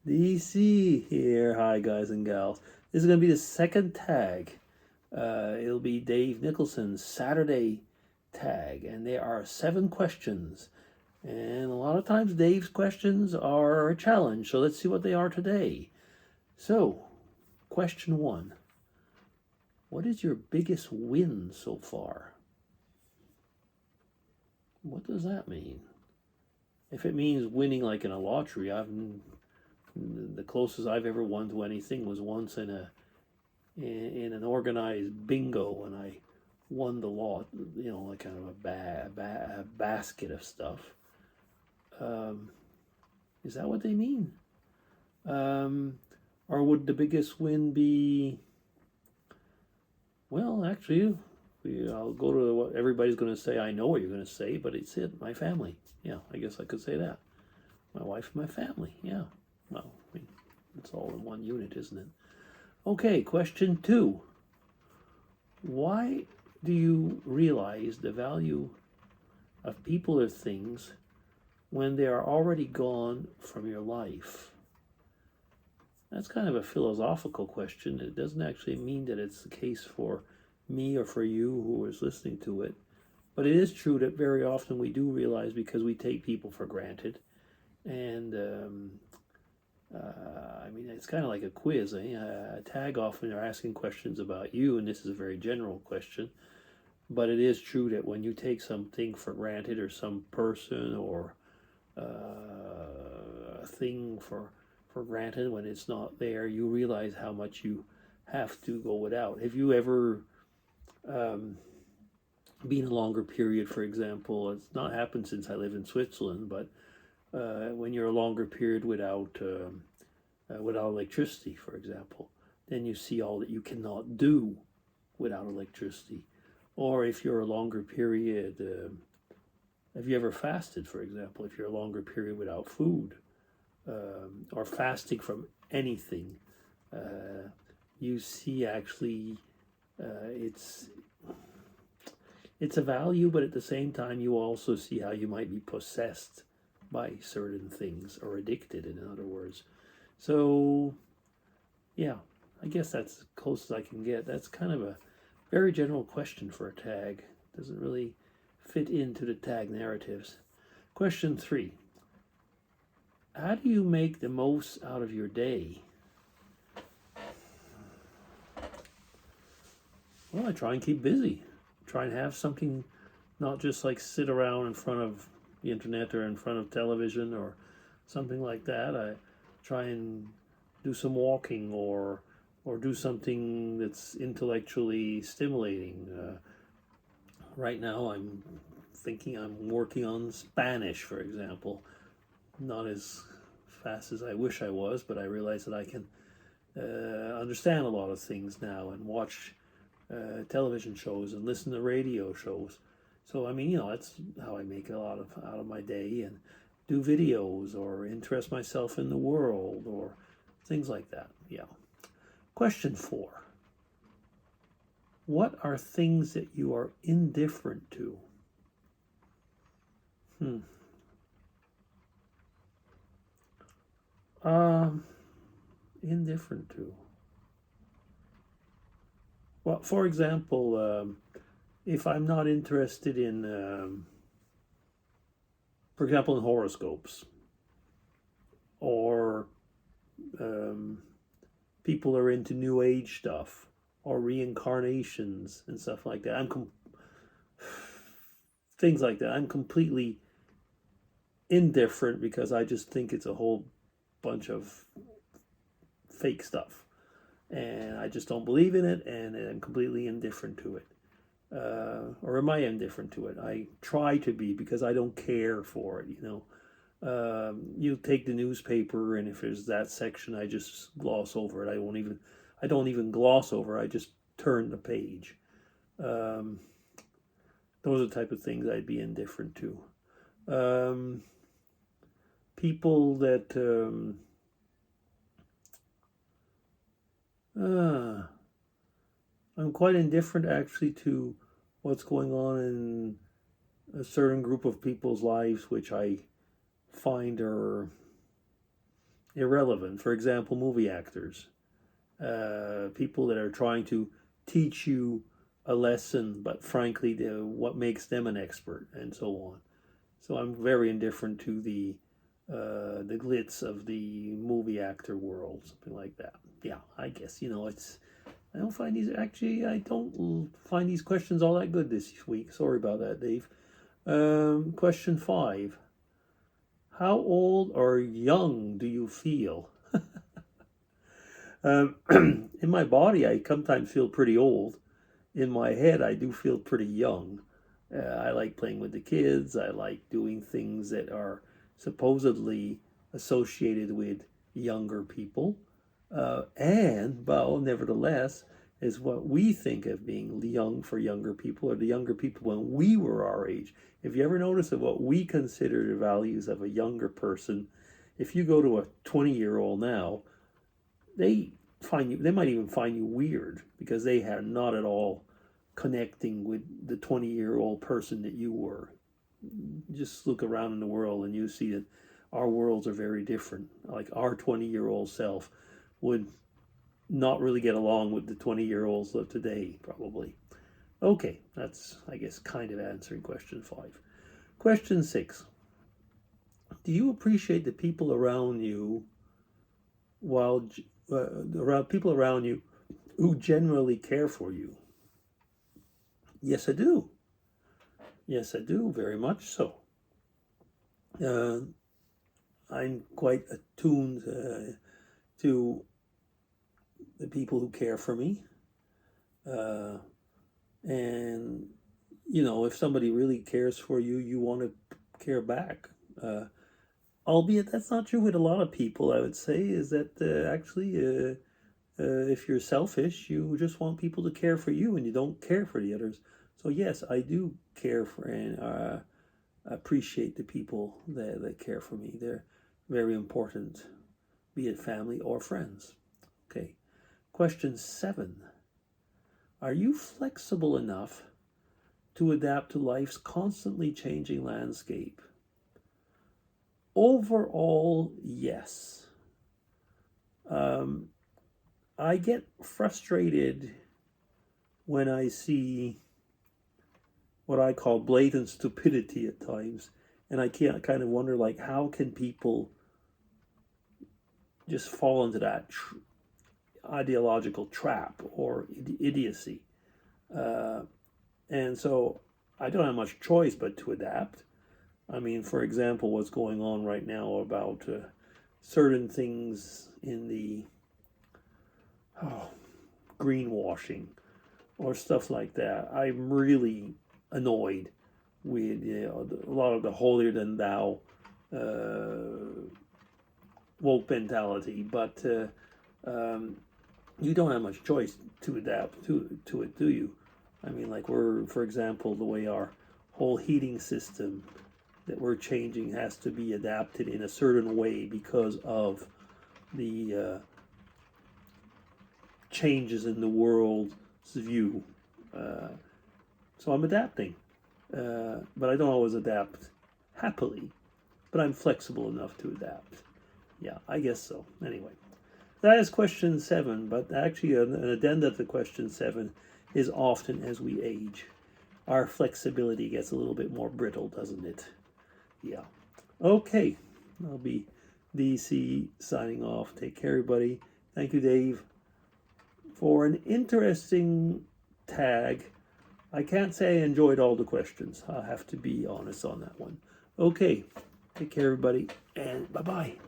DC here. Hi, guys and gals. This is going to be the second tag. It'll be Dave Nicholson's Saturday tag, and there are 7 questions. And a lot of times Dave's questions are a challenge, so let's see what they are today. So, question 1. What is your biggest win so far? What does that mean? If it means winning like in a lottery, the closest I've ever won to anything was once in an organized bingo, and I won the lot, like kind of a basket of stuff. Is that what they mean? Or would the biggest win be? Well, actually, I'll go to what everybody's going to say. I know what you're going to say, but it's my family. Yeah, I guess I could say that. My wife and my family. Yeah. Well, it's all in one unit, isn't it? Okay, question 2. Why do you realize the value of people or things when they are already gone from your life? That's kind of a philosophical question. It doesn't actually mean that it's the case for me or for you who is listening to it. But it is true that very often we do realize, because we take people for granted. And it's kind of like a quiz. A tag often are asking questions about you, and this is a very general question. But it is true that when you take something for granted, or some person, or a thing for granted, when it's not there, you realize how much you have to go without. Have you ever been a longer period, for example? It's not happened since I live in Switzerland, but when you're a longer period without electricity, for example, then you see all that you cannot do without electricity. Or if you're a longer period, have you ever fasted, for example? If you're a longer period without food, or fasting from anything, you see actually it's a value, but at the same time you also see how you might be possessed by certain things, or addicted, in other words. So yeah, I guess that's as close as I can get. That's kind of a very general question for a tag. Doesn't really fit into the tag narratives. Question 3. How do you make the most out of your day? Well, I try and keep busy. Try and have something, not just like sit around in front of the internet or in front of television or something like that. I try and do some walking, or do something that's intellectually stimulating. Right now I'm thinking I'm working on Spanish, for example. Not as fast as I wish I was, but I realize that I can understand a lot of things now, and watch television shows and listen to radio shows. So that's how I make a lot out of my day, and do videos, or interest myself in the world, or things like that. Yeah. Question 4. What are things that you are indifferent to? Indifferent to. Well, for example, if I'm not interested in, for example, in horoscopes, or people are into New Age stuff, or reincarnations and stuff like that, things like that, I'm completely indifferent, because I just think it's a whole bunch of fake stuff, and I just don't believe in it, and I'm completely indifferent to it. Or am I indifferent to it? I try to be, because I don't care for it. You take the newspaper, and if there's that section, I just gloss over it. I don't even gloss over. I just turn the page. Those are the type of things I'd be indifferent to. People that I'm quite indifferent, actually, to what's going on in a certain group of people's lives, which I find are irrelevant. For example, movie actors, people that are trying to teach you a lesson, but frankly, what makes them an expert, and so on. So I'm very indifferent to the glitz of the movie actor world, something like that. Yeah, I guess it's. I don't find these I don't find these questions all that good this week. Sorry about that, Dave. Question 5. How old or young do you feel? In my body, I sometimes feel pretty old. In my head, I do feel pretty young. I like playing with the kids. I like doing things that are supposedly associated with younger people. Well, nevertheless, is what we think of being young for younger people, or the younger people when we were our age. If you ever notice of what we consider the values of a younger person, if you go to a 20-year-old now, they might even find you weird, because they are not at all connecting with the 20-year-old person that you were. Just look around in the world and you see that our worlds are very different. Like our 20-year-old self would not really get along with the 20-year-olds of today, probably. Okay, that's, I guess, kind of answering question 5. Question 6. Do you appreciate the people around you people around you who generally care for you? Yes, I do. Yes, I do, very much so. I'm quite attuned to the people who care for me. And, if somebody really cares for you, you want to care back. Albeit that's not true with a lot of people, I would say, is that actually, if you're selfish, you just want people to care for you and you don't care for the others. So yes, I do care for and appreciate the people that care for me. They're very important, be it family or friends. Okay. Question 7. Are you flexible enough to adapt to life's constantly changing landscape? Overall, yes. I get frustrated when I see what I call blatant stupidity at times, and I can't kind of wonder, like, how can people just fall into that ideological trap or idiocy? And so I don't have much choice but to adapt. I mean, for example, what's going on right now about certain things in the greenwashing or stuff like that. I'm really annoyed with a lot of the holier than thou woke mentality, but you don't have much choice to adapt to it, do you? I mean, like, for example, the way our whole heating system that we're changing has to be adapted in a certain way because of the changes in the world's view. So I'm adapting, but I don't always adapt happily, but I'm flexible enough to adapt. Yeah, I guess so. Anyway, that is question 7, but actually an addenda to question 7 is often as we age, our flexibility gets a little bit more brittle, doesn't it? Yeah. Okay, I'll be DC signing off. Take care, everybody. Thank you, Dave, for an interesting tag. I can't say I enjoyed all the questions. I'll have to be honest on that one. Okay, take care, everybody, and bye-bye.